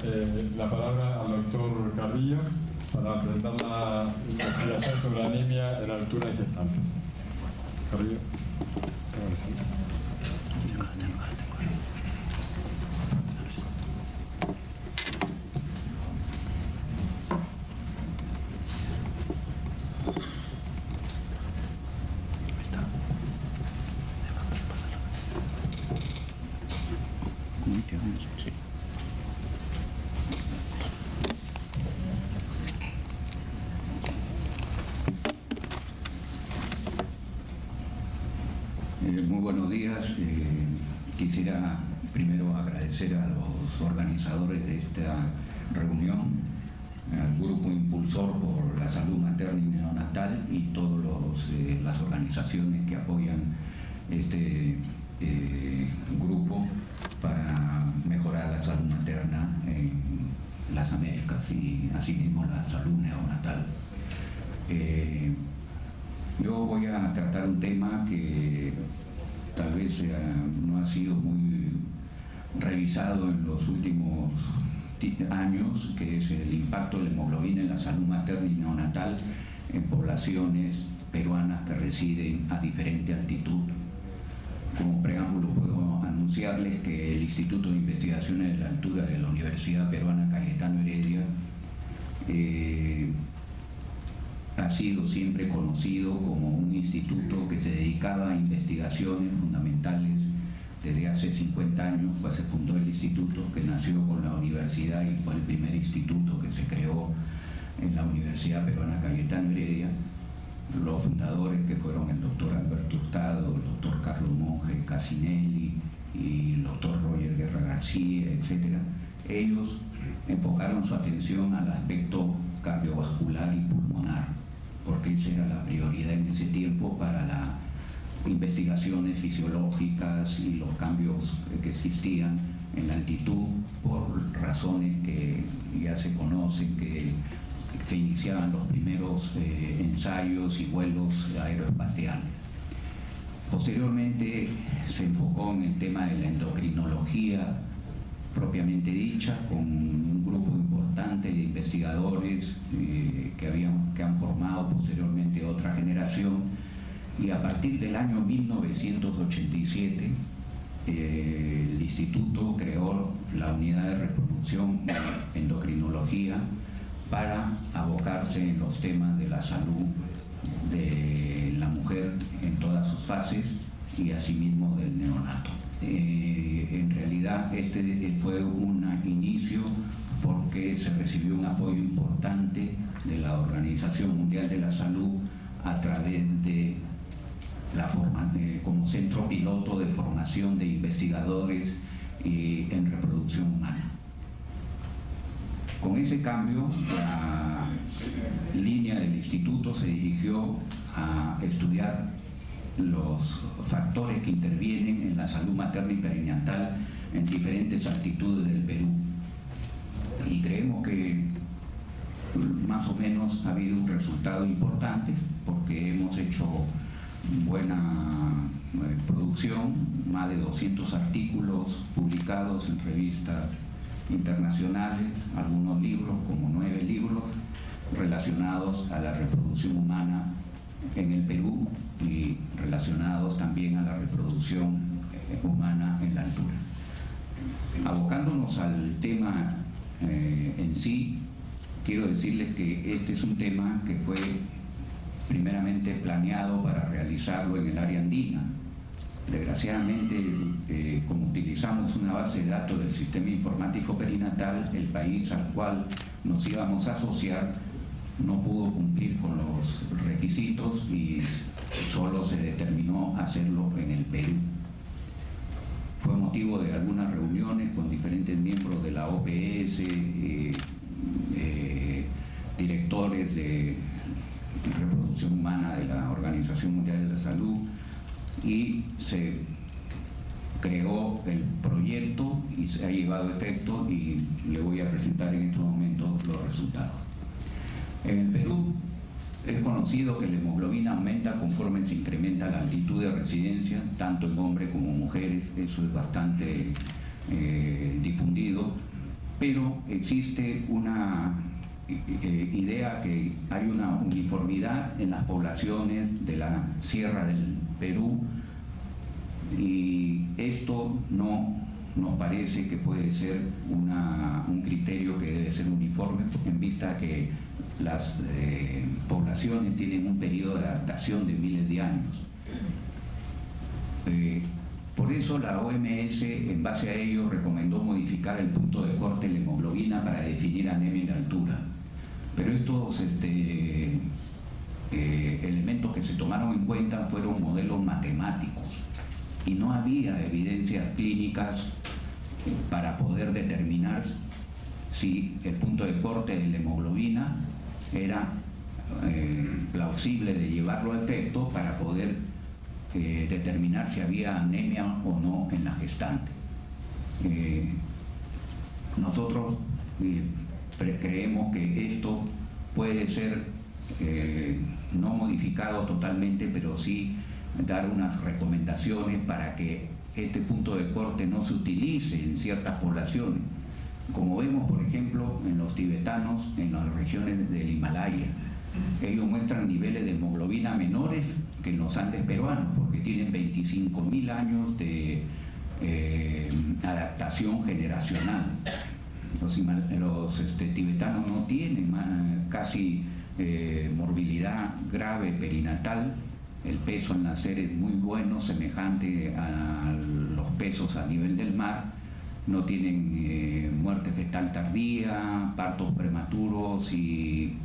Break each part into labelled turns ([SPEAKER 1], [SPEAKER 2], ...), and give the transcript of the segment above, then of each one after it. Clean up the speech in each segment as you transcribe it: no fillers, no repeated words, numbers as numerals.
[SPEAKER 1] la palabra al doctor Carrillo para presentar la investigación sobre anemia en altura en gestantes. Carrillo.
[SPEAKER 2] Muy buenos días. Quisiera primero agradecer a los organizadores de esta reunión, al grupo impulsor por la salud materna y neonatal y todas las organizaciones que apoyan este grupo para mejorar la salud materna en las Américas y asimismo la salud neonatal. Yo voy a tratar un tema que tal vez no ha sido muy revisado en los últimos años, que es el impacto de la hemoglobina en la salud materna y neonatal en poblaciones peruanas que residen a diferente altitud. Como preámbulo puedo anunciarles que el Instituto de Investigaciones de la Altura de la Universidad Peruana Cayetano Heredia ha sido siempre conocido como un instituto que se dedicaba a investigaciones fundamentales desde hace 50 años, pues se fundó el instituto, que nació con la universidad y fue el primer instituto que se creó en la Universidad Peruana Cayetano Heredia. Los fundadores, que fueron el doctor Alberto Hurtado, el doctor Carlos Monge Casinelli y el doctor Roger Guerra García, etc., ellos enfocaron su atención al aspecto cardiovascular y pulmonar, porque esa era la prioridad en ese tiempo para las investigaciones fisiológicas y los cambios que existían en la altitud por razones que ya se conocen, que se iniciaban los primeros ensayos y vuelos aeroespaciales. Posteriormente se enfocó en el tema de la endocrinología propiamente dicha, con un grupo importante de investigadores que han formado posteriormente otra generación, y a partir del año 1987 el instituto creó la unidad de reproducción y endocrinología para abocarse en los temas de la salud de la mujer en todas sus fases y asimismo del neonato. En realidad este fue un inicio porque se recibió un apoyo importante de la Organización Mundial de la Salud a través de como centro piloto de formación de investigadores en reproducción humana. Con ese cambio, la línea del instituto se dirigió a estudiar los factores que intervienen en la salud materna y perinatal en diferentes altitudes del Perú. Y creemos que más o menos ha habido un resultado importante, porque hemos hecho buena producción, más de 200 artículos publicados en revistas internacionales, algunos libros, como 9 libros, relacionados a la reproducción humana en el Perú y relacionados también a la reproducción humana en la altura. Abocándonos al tema en sí, quiero decirles que este es un tema que fue primeramente planeado para realizarlo en el área andina. Desgraciadamente, como utilizamos una base de datos del sistema informático perinatal, el país al cual nos íbamos a asociar no pudo cumplir con los requisitos y solo se determinó hacerlo en el Perú. Fue motivo de algunas reuniones con diferentes miembros de la OPS, directores de reproducción humana de la Organización Mundial de la Salud, y se creó el proyecto y se ha llevado a efecto, y le voy a presentar en estos momentos los resultados. En el Perú es conocido que la hemoglobina aumenta conforme se incrementa la altitud de residencia, tanto en hombres como mujeres. Eso es bastante difundido, pero existe una idea que hay una uniformidad en las poblaciones de la sierra del Perú, y esto no nos parece que puede ser un criterio que debe ser uniforme, en vista que las poblaciones tienen un periodo de adaptación de miles de años. Por eso la OMS, en base a ello, recomendó modificar el punto de corte de la hemoglobina para definir anemia en altura. Pero estos elementos que se tomaron en cuenta fueron modelos matemáticos y no había evidencias clínicas para poder determinar si el punto de corte de la hemoglobina era plausible de llevarlo a efecto para poder determinar si había anemia o no en la gestante. Nosotros creemos que esto puede ser no modificado totalmente, pero sí dar unas recomendaciones para que este punto de corte no se utilice en ciertas poblaciones, como vemos por ejemplo en los tibetanos en las regiones del Himalaya. Ellos muestran niveles de hemoglobina menores que en los Andes peruanos, porque tienen 25.000 años de adaptación generacional. Los tibetanos no tienen casi morbilidad grave perinatal. El peso al nacer es muy bueno, semejante a los pesos a nivel del mar. No tienen muerte fetal tardía, partos prematuros y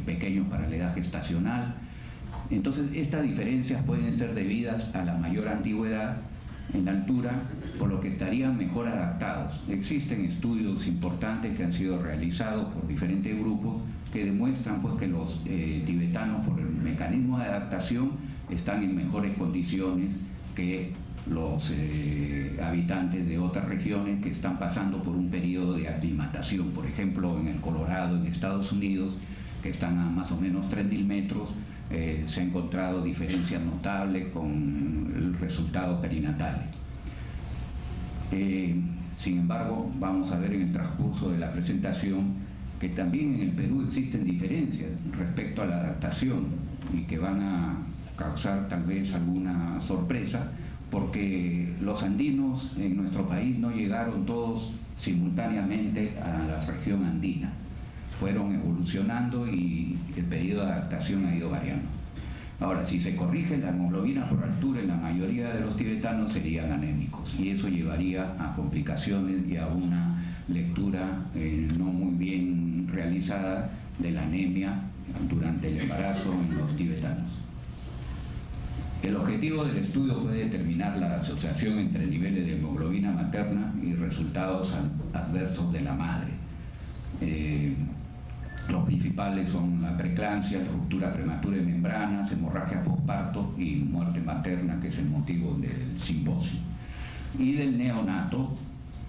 [SPEAKER 2] pequeños para la edad gestacional. Entonces, estas diferencias pueden ser debidas a la mayor antigüedad en altura, por lo que estarían mejor adaptados. Existen estudios importantes que han sido realizados por diferentes grupos que demuestran pues que los tibetanos, por el mecanismo de adaptación, están en mejores condiciones que los habitantes de otras regiones que están pasando por un periodo de aclimatación. Por ejemplo, en el Colorado, en Estados Unidos, que están a más o menos 3.000 metros, se ha encontrado diferencias notables con el resultado perinatal. Sin embargo, vamos a ver en el transcurso de la presentación que también en el Perú existen diferencias respecto a la adaptación y que van a causar tal vez alguna sorpresa, porque los andinos en nuestro país no llegaron todos simultáneamente a la región andina. Fueron evolucionando y el periodo de adaptación ha ido variando. Ahora, si se corrige la hemoglobina por altura en la mayoría de los tibetanos serían anémicos, y eso llevaría a complicaciones y a una lectura no muy bien realizada de la anemia durante el embarazo en los tibetanos. El objetivo del estudio fue determinar la asociación entre niveles de hemoglobina materna y resultados adversos de la madre. Los principales son la preeclampsia, la ruptura prematura de membranas, hemorragia posparto y muerte materna, que es el motivo del simposio. Y del neonato,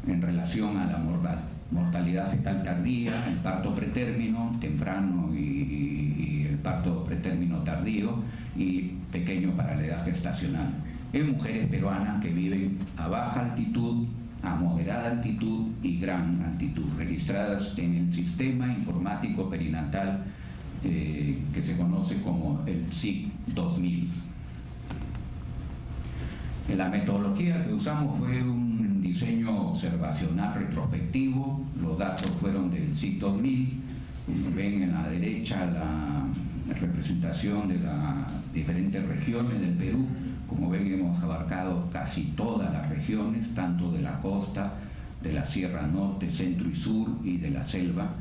[SPEAKER 2] en relación a la mortalidad fetal tardía, el parto pretérmino, temprano y el parto pretérmino tardío y pequeño para la edad gestacional. En mujeres peruanas que viven a baja altitud, a moderada altitud y gran altitud, registradas en el sistema informático perinatal que se conoce como el SIG 2000. La metodología que usamos fue un diseño observacional retrospectivo. Los datos fueron del SIG 2000. Ven en la derecha la representación de las diferentes regiones del Perú. Como ven, hemos abarcado casi todas las regiones, tanto de la costa, de la Sierra Norte, Centro y Sur y de la selva.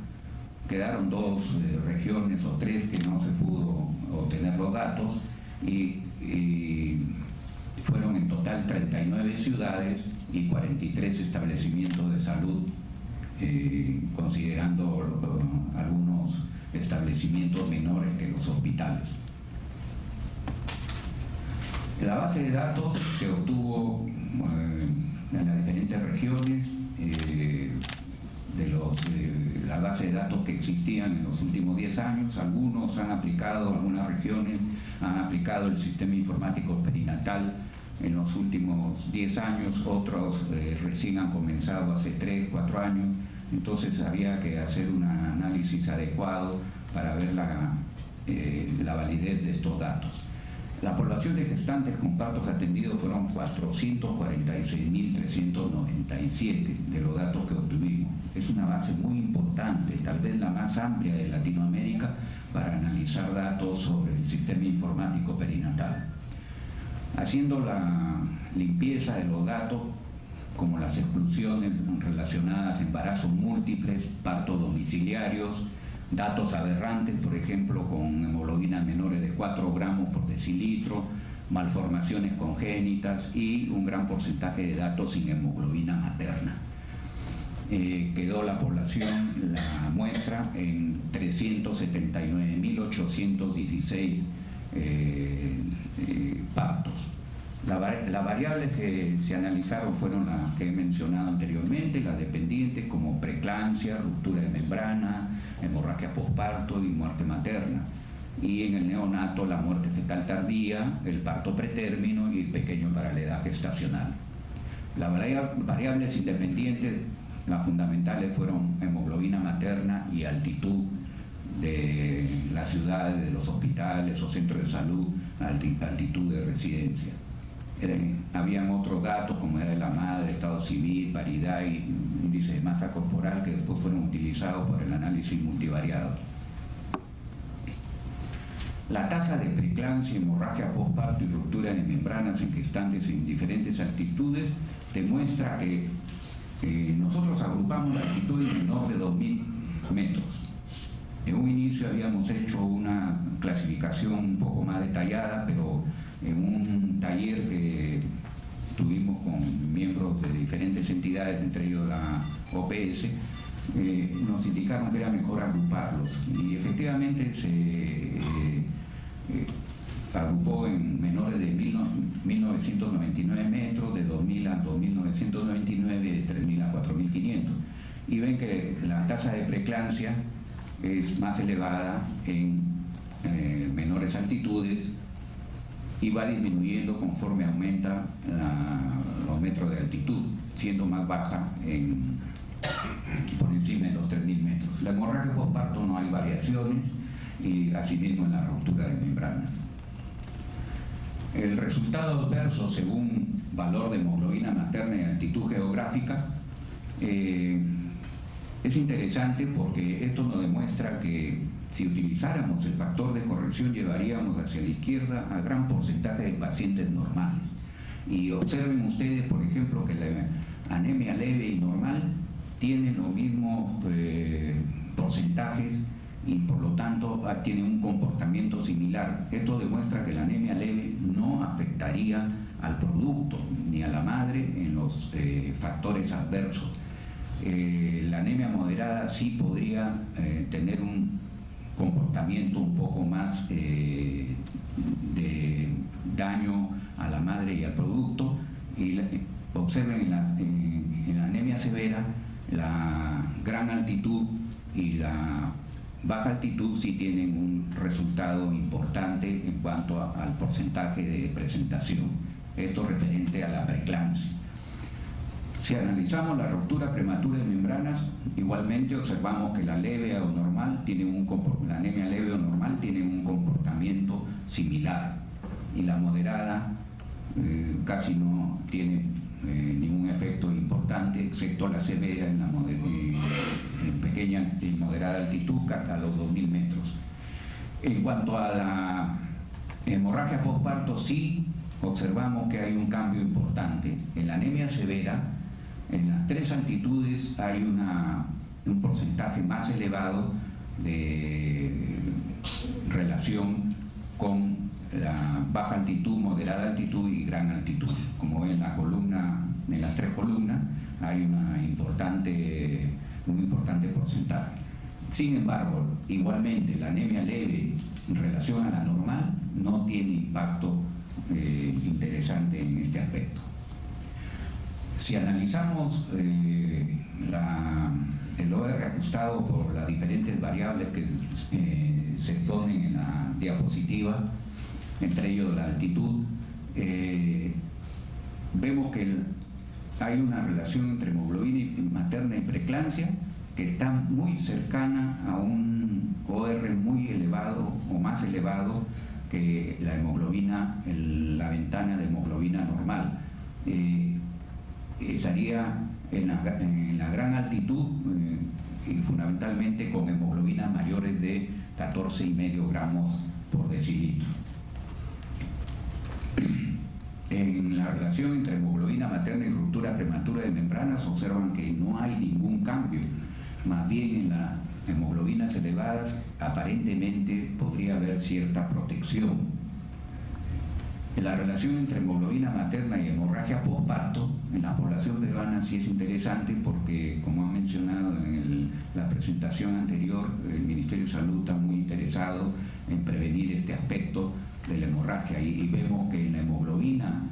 [SPEAKER 2] Quedaron dos regiones o tres que no se pudo obtener los datos y fueron en total 39 ciudades y 43 establecimientos de salud, considerando algunos establecimientos menores que los hospitales. La base de datos se obtuvo en las diferentes regiones, la base de datos que existían en los últimos 10 años. Algunas regiones han aplicado el sistema informático perinatal en los últimos 10 años, otros recién han comenzado hace 3, 4 años, Entonces había que hacer un análisis adecuado para ver la validez de estos datos. La población de gestantes con partos atendidos fueron 446.397 de los datos que obtuvimos. Es una base muy importante, tal vez la más amplia de Latinoamérica, para analizar datos sobre el sistema informático perinatal. Haciendo la limpieza de los datos, como las exclusiones relacionadas a embarazos múltiples, partos domiciliarios, datos aberrantes, por ejemplo, con hemoglobinas menores de 4 gramos por decilitro, malformaciones congénitas y un gran porcentaje de datos sin hemoglobina materna. Quedó la población, la muestra, en 379.816 partos. Las variables que se analizaron fueron las que he mencionado anteriormente, las dependientes como preeclampsia, ruptura de membrana, hemorragia posparto y muerte materna. Y en el neonato la muerte fetal tardía, el parto pretérmino y el pequeño para la edad gestacional. Las variables independientes, las fundamentales, fueron hemoglobina materna y altitud de las ciudades, de los hospitales o centros de salud, altitud de residencia. Habían otros datos como edad de la madre, estado civil, paridad y índice de masa corporal, que después fueron utilizados por el análisis multivariado. La tasa de preeclampsia, hemorragia postparto y ruptura de membranas en gestantes en diferentes altitudes demuestra que nosotros agrupamos la altitud en menor de 2.000 metros. En un inicio habíamos hecho una clasificación un poco más detallada, pero en un taller que tuvimos con miembros de diferentes entidades, entre ellos la OPS, nos indicaron que era mejor agruparlos, y efectivamente se agrupó en menores de 1.999 metros, de 2.000 a 2.999, de 3.000 a 4.500, y ven que la tasa de preeclampsia es más elevada en menores altitudes y va disminuyendo conforme aumenta los metros de altitud, siendo más baja por encima de los 3.000 metros. La hemorragia postparto no hay variaciones, y asimismo en la ruptura de membranas. El resultado adverso según valor de hemoglobina materna y altitud geográfica es interesante, porque esto nos demuestra que si utilizáramos el factor de corrección llevaríamos hacia la izquierda a gran porcentaje de pacientes normales. Y observen ustedes, por ejemplo, que la anemia leve y normal tienen los mismos porcentajes y por lo tanto tienen un comportamiento similar. Esto demuestra que la anemia leve no afectaría al producto ni a la madre en los factores adversos. La anemia moderada sí podría tener un comportamiento un poco más de daño a la madre y al producto. Y observen en la anemia severa, la gran altitud y la baja altitud sí tienen un resultado importante en cuanto al porcentaje de presentación. Esto referente a la preeclampsia. Si analizamos la ruptura prematura de membranas, igualmente observamos que la leve o normal la anemia leve o normal tiene un comportamiento similar, y la moderada casi no tiene ningún efecto importante, excepto la severa en pequeña y moderada altitud hasta los 2.000 metros. En cuanto a la hemorragia postparto, sí observamos que hay un cambio importante. En la anemia severa, en las 3 altitudes hay un porcentaje más elevado de relación con la baja altitud, moderada altitud y gran altitud. Como ven en la columna, en las 3 columnas, hay un importante porcentaje. Sin embargo, igualmente la anemia leve en relación a la normal no tiene impacto interesante en este aspecto. Si analizamos el OR ajustado por las diferentes variables que se exponen en la diapositiva, entre ellos la altitud, vemos que hay una relación entre hemoglobina materna y preeclampsia que está muy cercana a un OR muy elevado o más elevado que la hemoglobina, la ventana de hemoglobina normal. Estaría en la gran altitud y fundamentalmente con hemoglobinas mayores de 14,5 gramos por decilitro. En la relación entre hemoglobina materna y ruptura prematura de membranas observan que no hay ningún cambio, más bien en las hemoglobinas elevadas aparentemente podría haber cierta protección. En la relación entre hemoglobina materna y hemorragia postparto en la población peruana sí es interesante porque, como han mencionado en la presentación anterior, el Ministerio de Salud está muy interesado en prevenir este aspecto de la hemorragia y vemos que en la hemoglobina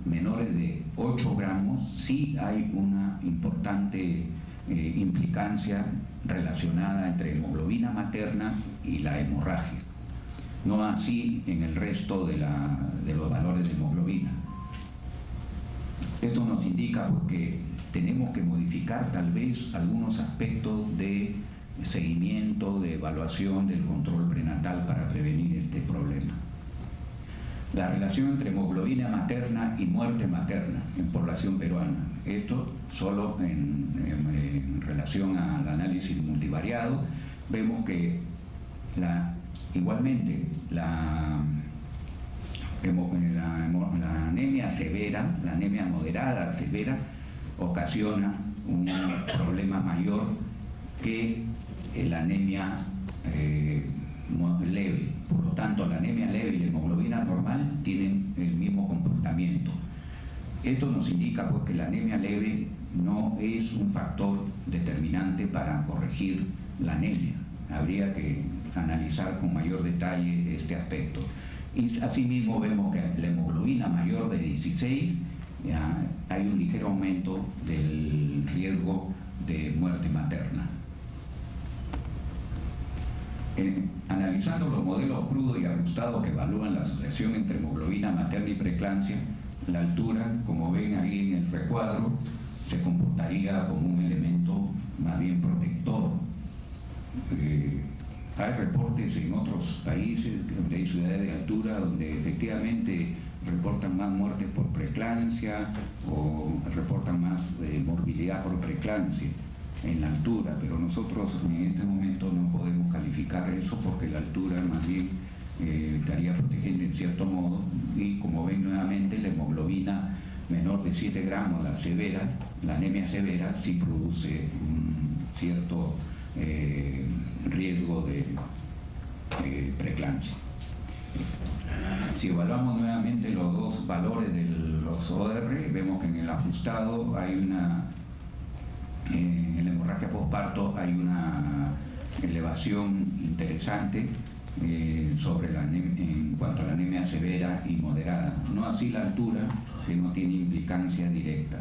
[SPEAKER 2] menores de 8 gramos sí hay una importante implicancia relacionada entre hemoglobina materna y la hemorragia. No así en el resto de los valores de hemoglobina. Esto nos indica porque tenemos que modificar tal vez algunos aspectos de seguimiento, de evaluación del control prenatal para prevenir este problema. La relación entre hemoglobina materna y muerte materna en población peruana. Esto solo en relación al análisis multivariado. Vemos que igualmente la anemia severa, la anemia moderada severa, ocasiona un problema mayor que la anemia leve. Por lo tanto, la anemia leve y la hemoglobina normal tienen el mismo comportamiento. Esto nos indica pues que la anemia leve no es un factor determinante para corregir la anemia. Habría que analizar con mayor detalle este aspecto. Y asimismo vemos que la hemoglobina mayor de 16 hay un ligero aumento del riesgo de muerte materna. Analizando los modelos crudos y ajustados que evalúan la asociación entre hemoglobina materna y preeclampsia, la altura, como ven ahí en el recuadro, se comportaría como un elemento más bien protector. Hay reportes en otros países donde hay ciudades de altura donde efectivamente reportan más muertes por preeclampsia o reportan más morbilidad por preeclampsia en la altura, pero nosotros en este momento no podemos calificar eso porque la altura más bien estaría protegiendo en cierto modo, y como ven nuevamente la hemoglobina menor de 7 gramos, la anemia severa, sí produce un cierto riesgo de preeclampsia. Si evaluamos nuevamente los dos valores de los OR, vemos que en el ajustado hay en la hemorragia postparto hay una elevación interesante en cuanto a la anemia severa y moderada, no así la altura, que no tiene implicancia directa.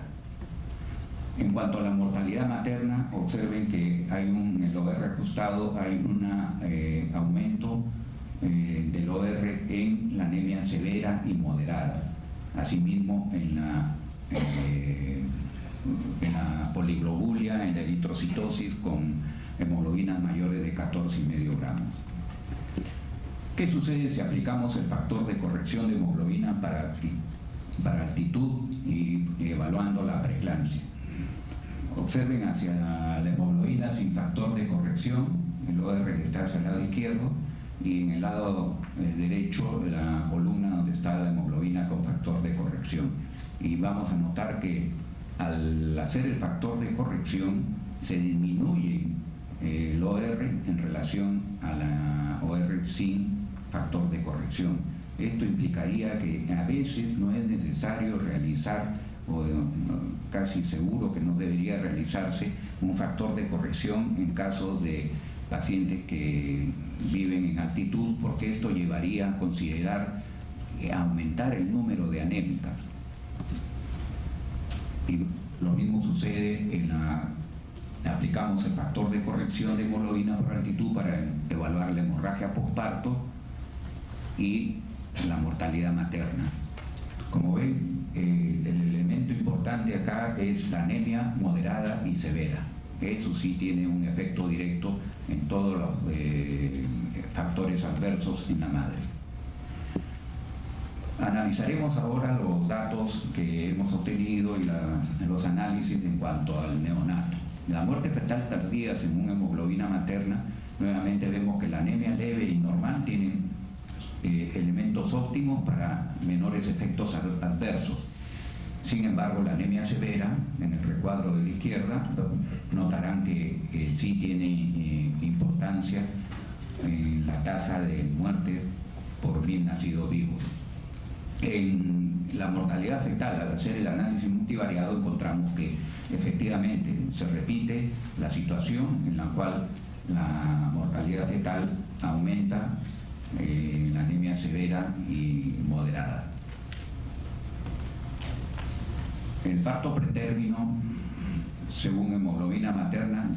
[SPEAKER 2] En cuanto a la mortalidad materna, observen que en el OR ajustado hay un aumento del OR en la anemia severa y moderada. Asimismo, en la poliglobulia, en la eritrocitosis con hemoglobinas mayores de 14,5 gramos. ¿Qué sucede si aplicamos el factor de corrección de hemoglobina para altitud y evaluando la preeclampsia? Observen hacia la hemoglobina sin factor de corrección, el OR está hacia el lado izquierdo, y en el lado derecho la columna donde está la hemoglobina con factor de corrección. Y vamos a notar que al hacer el factor de corrección se disminuye el OR en relación a la OR sin factor de corrección. Esto implicaría que a veces no es necesario realizar, o casi seguro que no debería realizarse, un factor de corrección en casos de pacientes que viven en altitud, porque esto llevaría a considerar aumentar el número de anémicas. Y lo mismo sucede aplicamos el factor de corrección de hemoglobina por altitud para evaluar la hemorragia postparto y la mortalidad materna. Como ven, el elemento importante acá es la anemia moderada y severa. eso sí tiene un efecto directo en todos los factores adversos en la madre. Analizaremos ahora los datos que hemos obtenido y los análisis en cuanto al neonato. La muerte fetal tardía según hemoglobina materna, nuevamente vemos que la anemia leve y normal tienen elementos óptimos para menores efectos adversos. Sin embargo, la anemia severa, en el recuadro de la izquierda, notarán que sí tiene importancia en la tasa de muerte por bien nacidos vivos. En la mortalidad fetal, al hacer el análisis multivariado, encontramos que efectivamente se repite la situación en la cual la mortalidad fetal aumenta en la anemia severa y moderada. El parto pretérmino, según hemoglobina materna,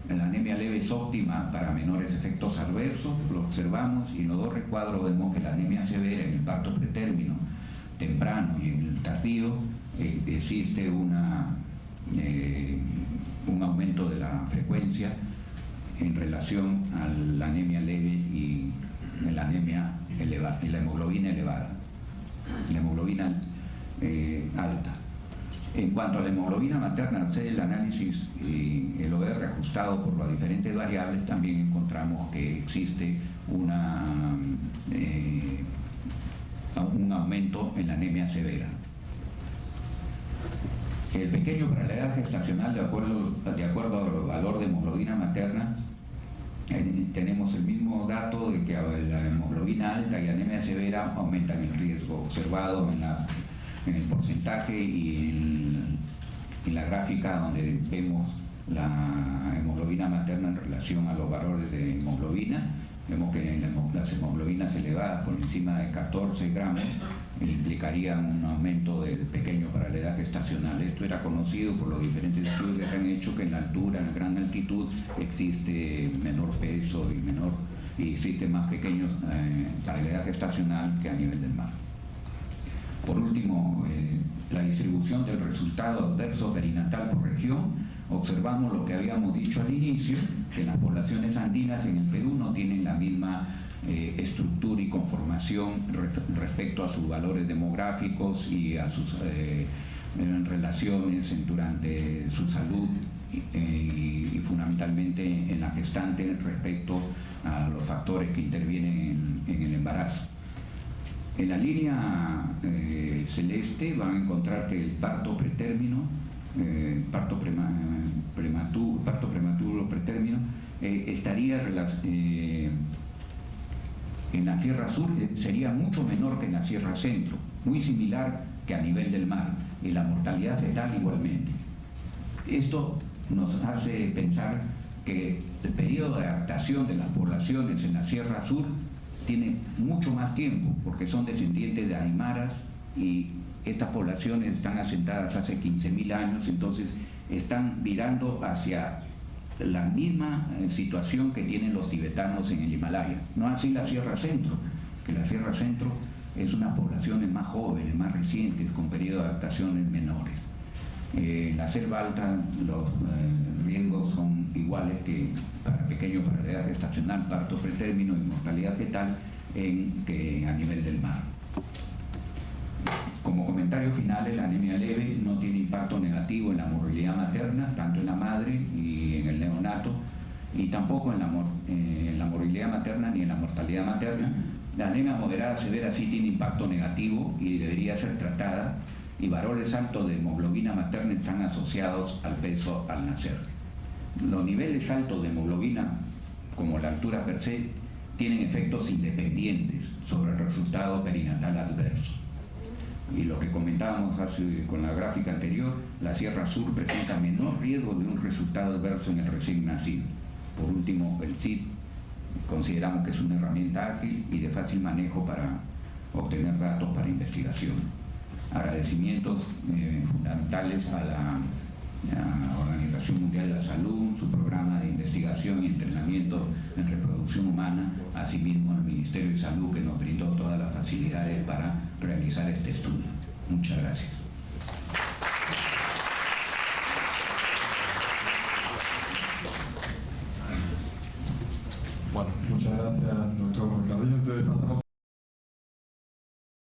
[SPEAKER 2] la anemia leve es óptima para menores efectos adversos, lo observamos, y en los dos recuadros vemos que la anemia severa en el parto pretérmino temprano y en el tardío existe un aumento de la frecuencia en relación a la anemia leve y la anemia elevada, y la hemoglobina elevada, la hemoglobina alta. En cuanto a la hemoglobina materna, al hacer el análisis el OR ajustado por las diferentes variables, también encontramos que existe un aumento en la anemia severa. El pequeño para la edad gestacional, de acuerdo al valor de hemoglobina materna, tenemos el mismo dato de que la hemoglobina alta y anemia severa aumentan el riesgo observado en el porcentaje y en la gráfica donde vemos la hemoglobina materna en relación a los valores de hemoglobina. Vemos que las hemoglobinas elevadas por encima de 14 gramos implicarían un aumento del pequeño para la edad gestacional. Esto era conocido por los diferentes estudios que se han hecho, que en la altura, en gran altitud, existe menor peso y existe más pequeños para la edad gestacional que a nivel del mar. Por último, la distribución del resultado adverso perinatal por región. Observamos lo que habíamos dicho al inicio, que las poblaciones andinas en el Perú no tienen la misma estructura y conformación respecto a sus valores demográficos y a sus relaciones durante su salud y fundamentalmente en la gestante respecto a los factores que intervienen en el embarazo. En la línea celeste van a encontrar que el parto pretérmino, parto prematuro pretérmino, estaría en la Sierra Sur, sería mucho menor que en la Sierra Centro, muy similar que a nivel del mar, y la mortalidad fetal igualmente. Esto nos hace pensar que el periodo de adaptación de las poblaciones en la Sierra Sur tiene mucho más tiempo, porque son descendientes de aymaras y estas poblaciones están asentadas hace 15.000 años, entonces están virando hacia la misma situación que tienen los tibetanos en el Himalaya. No así la Sierra Centro, que la Sierra Centro es una población más jóvenes, más recientes, con periodos de adaptaciones menores. En la selva alta los riesgos son iguales que para pequeños para la edad gestacional, parto pretérmino y mortalidad fetal que a nivel del mar. Como comentario final, la anemia leve no tiene impacto negativo en la morbilidad materna, tanto en la madre y en el neonato, y tampoco en la morbilidad materna ni en la mortalidad materna. La anemia moderada severa sí tiene impacto negativo y debería ser tratada, y valores altos de hemoglobina materna están asociados al peso al nacer. Los niveles altos de hemoglobina, como la altura per se, tienen efectos independientes sobre el resultado perinatal adverso. Y lo que comentábamos con la gráfica anterior, la Sierra Sur presenta menor riesgo de un resultado adverso en el recién nacido. Por último, el CID consideramos que es una herramienta ágil y de fácil manejo para obtener datos para investigación. Agradecimientos fundamentales a la Organización Mundial de la Salud, su programa de investigación y entrenamiento en reproducción humana, asimismo al Ministerio de Salud, que nos brindó todas las facilidades para realizar este estudio. Muchas gracias.
[SPEAKER 1] gracias.